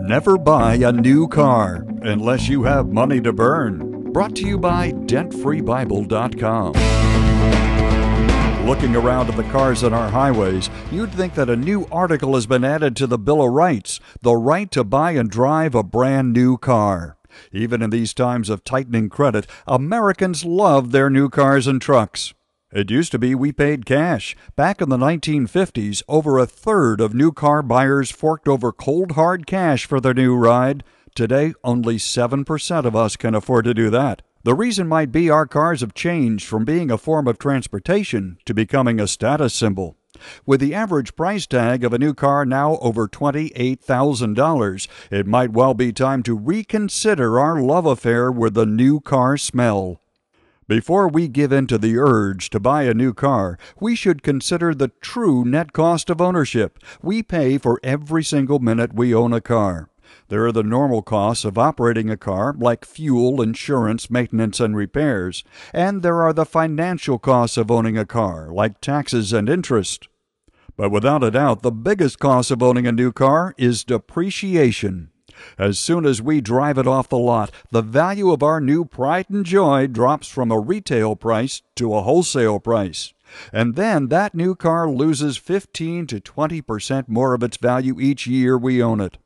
Never buy a new car unless you have money to burn. Brought to you by DebtFreeBible.com. Looking around at the cars on our highways, you'd think that a new article has been added to the Bill of Rights, the right to buy and drive a brand new car. Even in these times of tightening credit, Americans love their new cars and trucks. It used to be we paid cash. Back in the 1950s, over a third of new car buyers forked over cold hard cash for their new ride. Today, only 7% of us can afford to do that. The reason might be our cars have changed from being a form of transportation to becoming a status symbol. With the average price tag of a new car now over $28,000, it might well be time to reconsider our love affair with the new car smell. Before we give in to the urge to buy a new car, we should consider the true net cost of ownership we pay for every single minute we own a car. There are the normal costs of operating a car, like fuel, insurance, maintenance, and repairs. And there are the financial costs of owning a car, like taxes and interest. But without a doubt, the biggest cost of owning a new car is depreciation. As soon as we drive it off the lot, the value of our new pride and joy drops from a retail price to a wholesale price. And then that new car loses 15 to 20% more of its value each year we own it.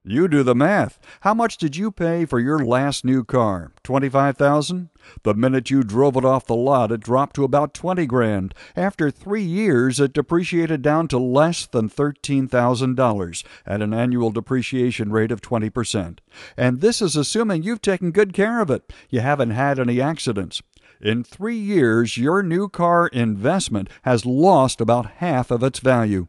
You do the math. How much did you pay for your last new car? $25,000? The minute you drove it off the lot, it dropped to about $20,000. After 3 years, it depreciated down to less than $13,000 at an annual depreciation rate of 20%. And this is assuming you've taken good care of it. You haven't had any accidents. In 3 years, your new car investment has lost about half of its value.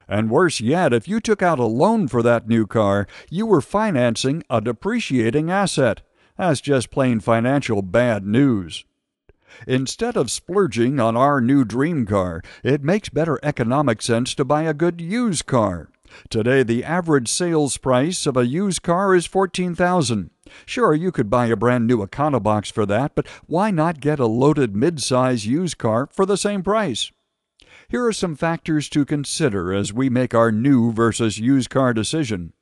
And worse yet, if you took out a loan for that new car, you were financing a depreciating asset. That's just plain financial bad news. Instead of splurging on our new dream car, it makes better economic sense to buy a good used car. Today, the average sales price of a used car is $14,000. Sure, you could buy a brand new Econobox for that, but why not get a loaded mid-size used car for the same price? Here are some factors to consider as we make our new versus used car decision.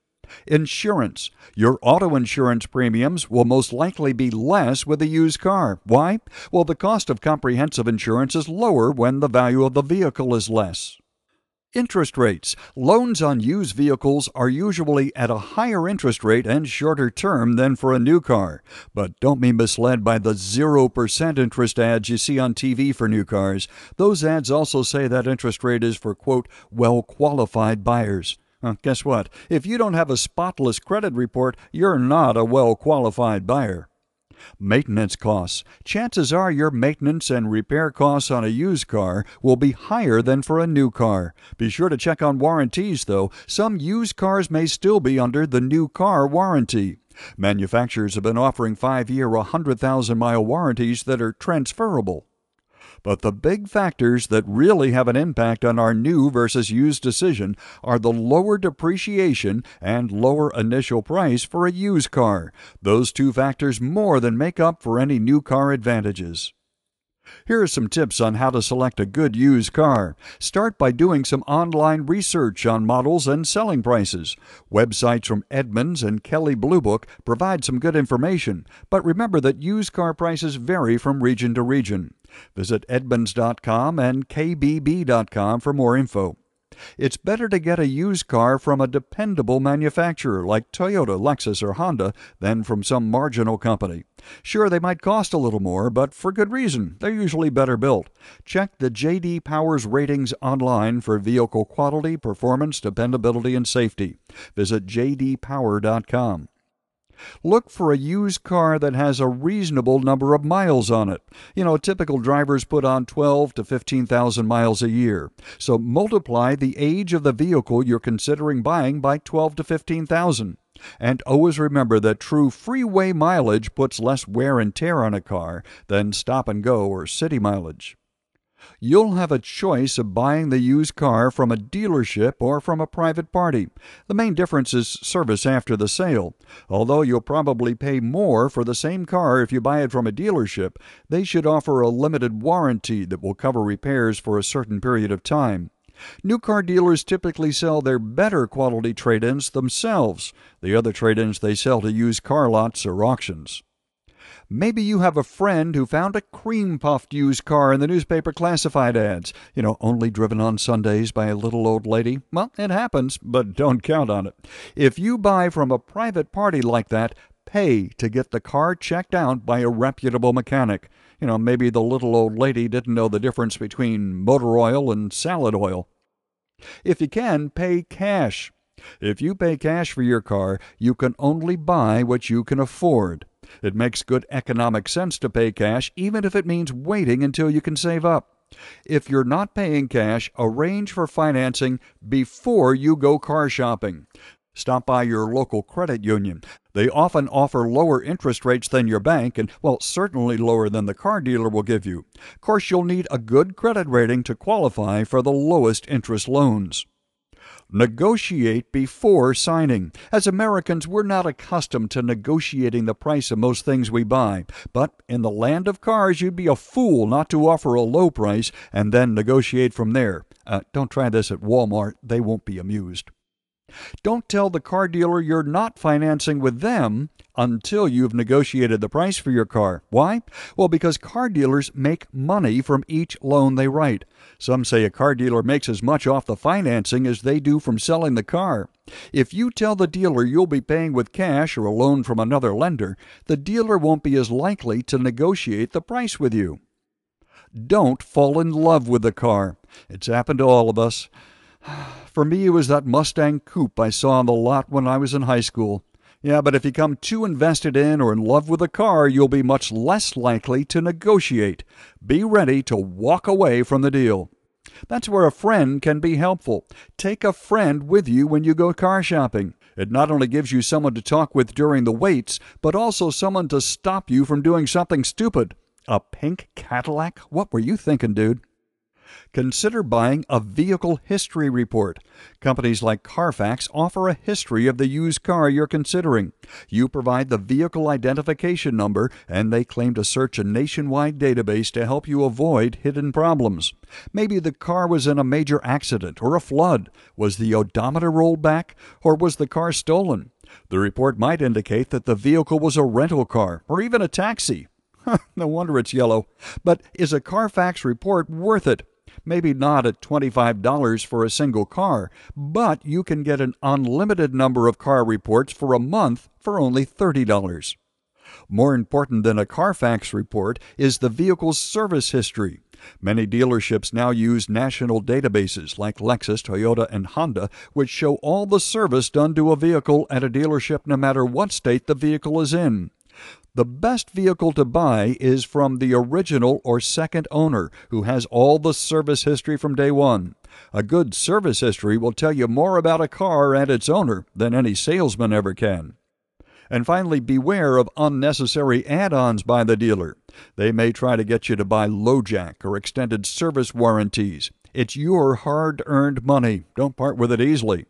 Insurance. Your auto insurance premiums will most likely be less with a used car. Why? Well, the cost of comprehensive insurance is lower when the value of the vehicle is less. Interest rates. Loans on used vehicles are usually at a higher interest rate and shorter term than for a new car. But don't be misled by the 0% interest ads you see on TV for new cars. Those ads also say that interest rate is for, quote, well-qualified buyers. Guess what? If you don't have a spotless credit report, you're not a well-qualified buyer. Maintenance costs. Chances are your maintenance and repair costs on a used car will be higher than for a new car. Be sure to check on warranties, though. Some used cars may still be under the new car warranty. Manufacturers have been offering 5-year, 100,000-mile warranties that are transferable. But the big factors that really have an impact on our new versus used decision are the lower depreciation and lower initial price for a used car. Those two factors more than make up for any new car advantages. Here are some tips on how to select a good used car. Start by doing some online research on models and selling prices. Websites from Edmunds and Kelley Blue Book provide some good information, but remember that used car prices vary from region to region. Visit Edmunds.com and KBB.com for more info. It's better to get a used car from a dependable manufacturer like Toyota, Lexus, or Honda than from some marginal company. Sure, they might cost a little more, but for good reason. They're usually better built. Check the J.D. Powers ratings online for vehicle quality, performance, dependability, and safety. Visit jdpower.com. Look for a used car that has a reasonable number of miles on it. Typical drivers put on 12 to 15,000 miles a year. So multiply the age of the vehicle you're considering buying by 12 to 15,000. And always remember that true freeway mileage puts less wear and tear on a car than stop and go or city mileage. You'll have a choice of buying the used car from a dealership or from a private party. The main difference is service after the sale. Although you'll probably pay more for the same car if you buy it from a dealership, they should offer a limited warranty that will cover repairs for a certain period of time. New car dealers typically sell their better quality trade-ins themselves. The other trade-ins they sell to used car lots or auctions. Maybe you have a friend who found a cream-puffed used car in the newspaper classified ads. Only driven on Sundays by a little old lady. Well, it happens, but don't count on it. If you buy from a private party like that, pay to get the car checked out by a reputable mechanic. Maybe the little old lady didn't know the difference between motor oil and salad oil. If you can, pay cash. If you pay cash for your car, you can only buy what you can afford. It makes good economic sense to pay cash, even if it means waiting until you can save up. If you're not paying cash, arrange for financing before you go car shopping. Stop by your local credit union. They often offer lower interest rates than your bank and, certainly lower than the car dealer will give you. Of course, you'll need a good credit rating to qualify for the lowest interest loans. Negotiate before signing. As Americans, we're not accustomed to negotiating the price of most things we buy. But in the land of cars, you'd be a fool not to offer a low price and then negotiate from there. Don't try this at Walmart. They won't be amused. Don't tell the car dealer you're not financing with them until you've negotiated the price for your car. Why? Well, because car dealers make money from each loan they write. Some say a car dealer makes as much off the financing as they do from selling the car. If you tell the dealer you'll be paying with cash or a loan from another lender, the dealer won't be as likely to negotiate the price with you. Don't fall in love with the car. It's happened to all of us. For me, it was that Mustang Coupe I saw on the lot when I was in high school. Yeah, but if you become too invested in or in love with a car, you'll be much less likely to negotiate. Be ready to walk away from the deal. That's where a friend can be helpful. Take a friend with you when you go car shopping. It not only gives you someone to talk with during the waits, but also someone to stop you from doing something stupid. A pink Cadillac? What were you thinking, dude? Consider buying a vehicle history report. Companies like Carfax offer a history of the used car you're considering. You provide the vehicle identification number, and they claim to search a nationwide database to help you avoid hidden problems. Maybe the car was in a major accident or a flood. Was the odometer rolled back, or was the car stolen? The report might indicate that the vehicle was a rental car or even a taxi. No wonder it's yellow. But is a Carfax report worth it? Maybe not at $25 for a single car, but you can get an unlimited number of car reports for a month for only $30. More important than a Carfax report is the vehicle's service history. Many dealerships now use national databases like Lexus, Toyota, and Honda, which show all the service done to a vehicle at a dealership no matter what state the vehicle is in. The best vehicle to buy is from the original or second owner who has all the service history from day one. A good service history will tell you more about a car and its owner than any salesman ever can. And finally, beware of unnecessary add-ons by the dealer. They may try to get you to buy LoJack or extended service warranties. It's your hard-earned money. Don't part with it easily.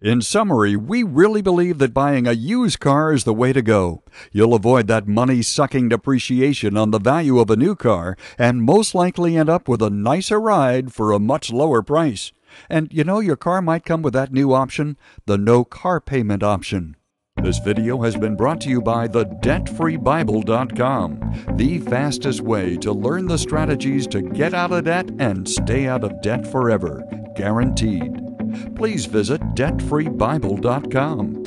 In summary, we really believe that buying a used car is the way to go. You'll avoid that money-sucking depreciation on the value of a new car and most likely end up with a nicer ride for a much lower price. And your car might come with that new option, the no car payment option. This video has been brought to you by thedebtfreebible.com, the fastest way to learn the strategies to get out of debt and stay out of debt forever, guaranteed. Please visit debtfreebible.com.